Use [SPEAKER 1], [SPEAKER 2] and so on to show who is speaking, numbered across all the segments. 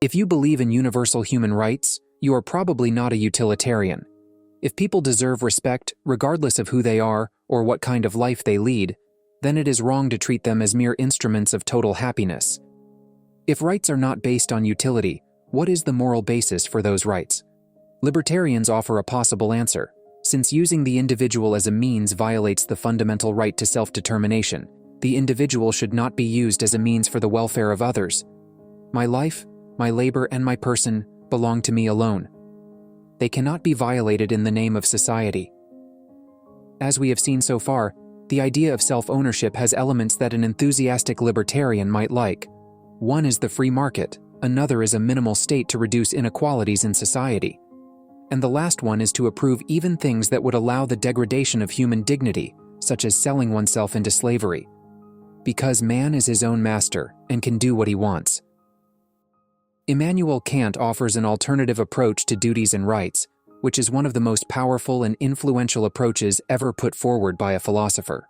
[SPEAKER 1] If you believe in universal human rights, you are probably not a utilitarian. If people deserve respect, regardless of who they are or what kind of life they lead, then it is wrong to treat them as mere instruments of total happiness. If rights are not based on utility, what is the moral basis for those rights? Libertarians offer a possible answer. Since using the individual as a means violates the fundamental right to self-determination, the individual should not be used as a means for the welfare of others. My life, my labor, and my person belong to me alone. They cannot be violated in the name of society. As we have seen so far, the idea of self-ownership has elements that an enthusiastic libertarian might like. One is the free market, another is a minimal state to reduce inequalities in society. And the last one is to approve even things that would allow the degradation of human dignity, such as selling oneself into slavery. Because man is his own master and can do what he wants. Immanuel Kant offers an alternative approach to duties and rights, which is one of the most powerful and influential approaches ever put forward by a philosopher.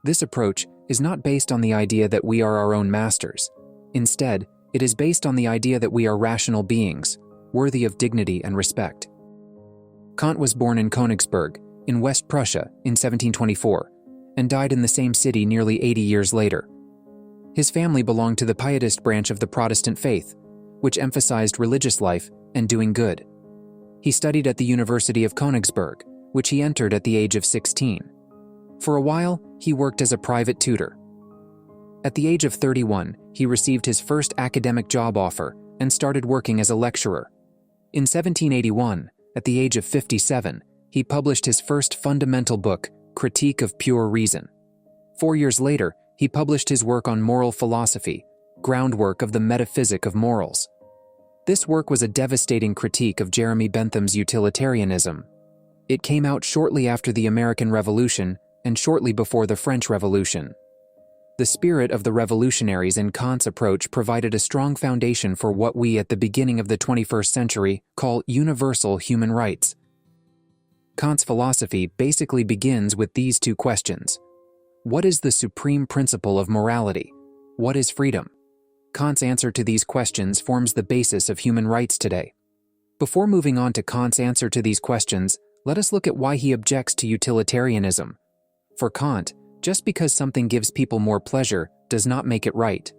[SPEAKER 1] This approach is not based on the idea that we are our own masters. Instead, it is based on the idea that we are rational beings, worthy of dignity and respect. Kant was born in Königsberg, in West Prussia, in 1724, and died in the same city nearly 80 years later. His family belonged to the Pietist branch of the Protestant faith, which emphasized religious life and doing good. He studied at the University of Königsberg, which he entered at the age of 16. For a while, he worked as a private tutor. At the age of 31, he received his first academic job offer and started working as a lecturer. In 1781, at the age of 57, he published his first fundamental book, Critique of Pure Reason. 4 years later, he published his work on moral philosophy, groundwork of the metaphysic of morals. This work was a devastating critique of Jeremy Bentham's utilitarianism. It came out shortly after the American Revolution and shortly before the French Revolution. The spirit of the revolutionaries in Kant's approach provided a strong foundation for what we at the beginning of the 21st century call universal human rights. Kant's philosophy basically begins with these two questions. What is the supreme principle of morality? What is freedom? Kant's answer to these questions forms the basis of human rights today. Before moving on to Kant's answer to these questions, let us look at why he objects to utilitarianism. For Kant, just because something gives people more pleasure does not make it right.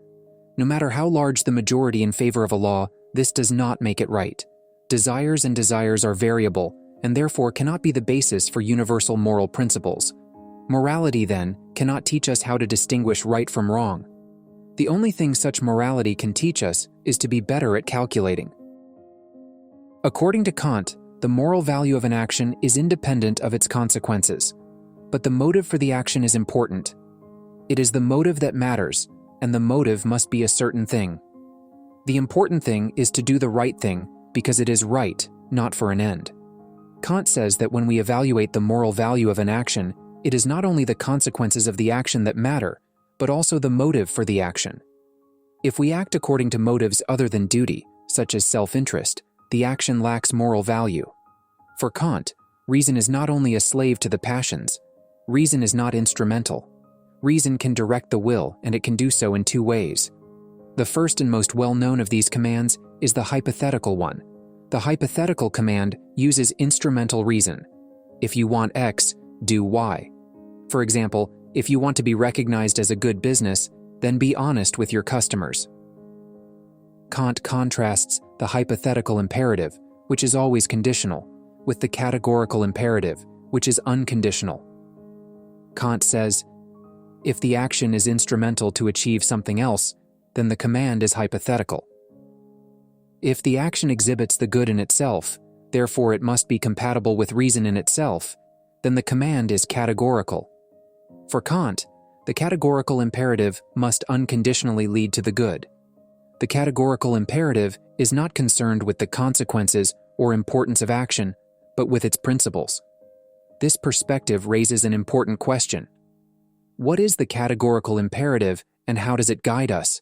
[SPEAKER 1] No matter how large the majority in favor of a law, this does not make it right. Desires and desires are variable, and therefore cannot be the basis for universal moral principles. Morality, then, cannot teach us how to distinguish right from wrong. The only thing such morality can teach us is to be better at calculating. According to Kant, the moral value of an action is independent of its consequences. But the motive for the action is important. It is the motive that matters, and the motive must be a certain thing. The important thing is to do the right thing because it is right, not for an end. Kant says that when we evaluate the moral value of an action, it is not only the consequences of the action that matter, but also the motive for the action. If we act according to motives other than duty, such as self-interest, the action lacks moral value. For Kant, reason is not only a slave to the passions. Reason is not instrumental. Reason can direct the will, and it can do so in two ways. The first and most well-known of these commands is the hypothetical one. The hypothetical command uses instrumental reason. If you want X, do Y. For example, if you want to be recognized as a good business, then be honest with your customers. Kant contrasts the hypothetical imperative, which is always conditional, with the categorical imperative, which is unconditional. Kant says, if the action is instrumental to achieve something else, then the command is hypothetical. If the action exhibits the good in itself, therefore it must be compatible with reason in itself, then the command is categorical. For Kant, the categorical imperative must unconditionally lead to the good. The categorical imperative is not concerned with the consequences or importance of action, but with its principles. This perspective raises an important question. What is the categorical imperative and how does it guide us?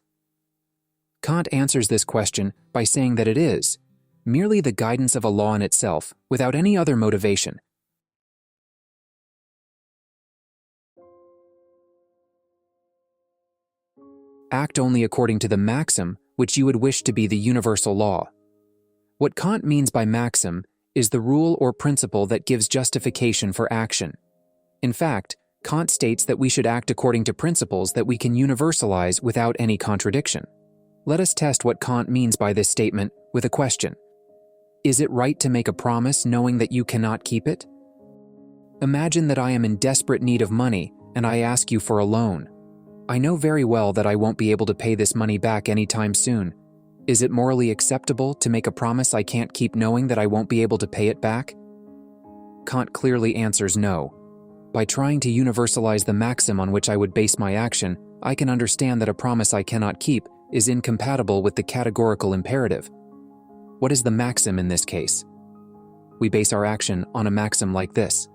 [SPEAKER 1] Kant answers this question by saying that it is merely the guidance of a law in itself, without any other motivation. Act only according to the maxim which you would wish to be the universal law. What Kant means by maxim is the rule or principle that gives justification for action. In fact, Kant states that we should act according to principles that we can universalize without any contradiction. Let us test what Kant means by this statement with a question. Is it right to make a promise knowing that you cannot keep it? Imagine that I am in desperate need of money and I ask you for a loan. I know very well that I won't be able to pay this money back anytime soon. Is it morally acceptable to make a promise I can't keep knowing that I won't be able to pay it back? Kant clearly answers no. By trying to universalize the maxim on which I would base my action, I can understand that a promise I cannot keep is incompatible with the categorical imperative. What is the maxim in this case? We base our action on a maxim like this.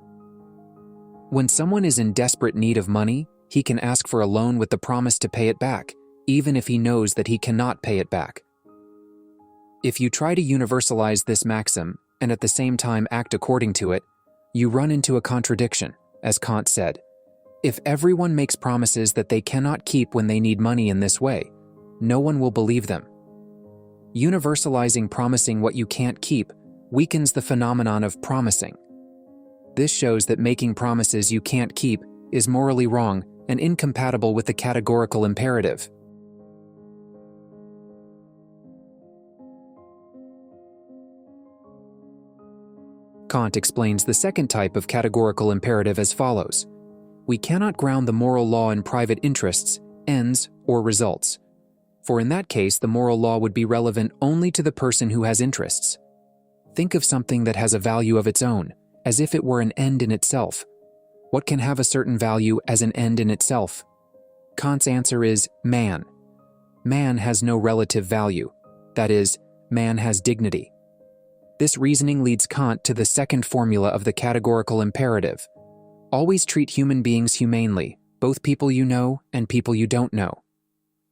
[SPEAKER 1] When someone is in desperate need of money, he can ask for a loan with the promise to pay it back, even if he knows that he cannot pay it back. If you try to universalize this maxim and at the same time act according to it, you run into a contradiction, as Kant said. If everyone makes promises that they cannot keep when they need money in this way, no one will believe them. Universalizing promising what you can't keep weakens the phenomenon of promising. This shows that making promises you can't keep is morally wrong and incompatible with the categorical imperative. Kant explains the second type of categorical imperative as follows. We cannot ground the moral law in private interests, ends, or results. For in that case, the moral law would be relevant only to the person who has interests. Think of something that has a value of its own, as if it were an end in itself. What can have a certain value as an end in itself? Kant's answer is man. Man has no relative value. That is, man has dignity. This reasoning leads Kant to the second formula of the categorical imperative. Always treat human beings humanely, both people you know and people you don't know.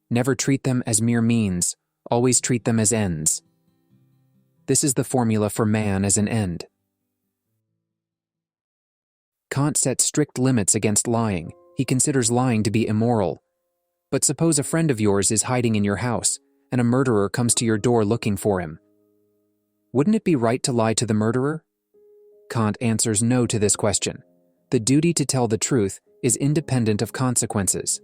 [SPEAKER 1] Never treat them as mere means, always treat them as ends. This is the formula for man as an end. Kant sets strict limits against lying. He considers lying to be immoral. But suppose a friend of yours is hiding in your house, and a murderer comes to your door looking for him. Wouldn't it be right to lie to the murderer? Kant answers no to this question. The duty to tell the truth is independent of consequences.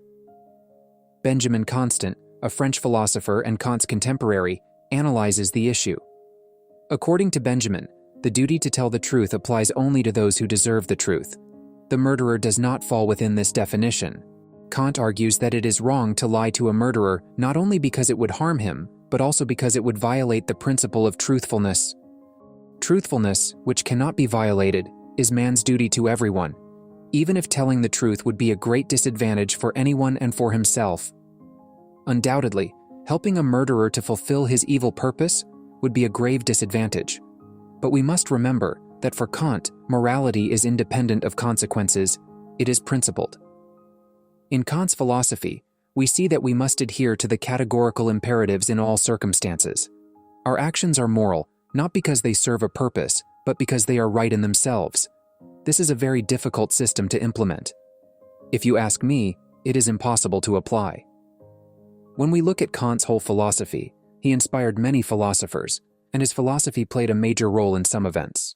[SPEAKER 1] Benjamin Constant, a French philosopher and Kant's contemporary, analyzes the issue. According to Benjamin, the duty to tell the truth applies only to those who deserve the truth. The murderer does not fall within this definition. Kant argues that it is wrong to lie to a murderer not only because it would harm him, but also because it would violate the principle of truthfulness. Truthfulness, which cannot be violated, is man's duty to everyone, even if telling the truth would be a great disadvantage for anyone and for himself. Undoubtedly, helping a murderer to fulfill his evil purpose would be a grave disadvantage. But we must remember that for Kant, morality is independent of consequences, it is principled. In Kant's philosophy, we see that we must adhere to the categorical imperatives in all circumstances. Our actions are moral, not because they serve a purpose, but because they are right in themselves. This is a very difficult system to implement. If you ask me, it is impossible to apply. When we look at Kant's whole philosophy, he inspired many philosophers, and his philosophy played a major role in some events.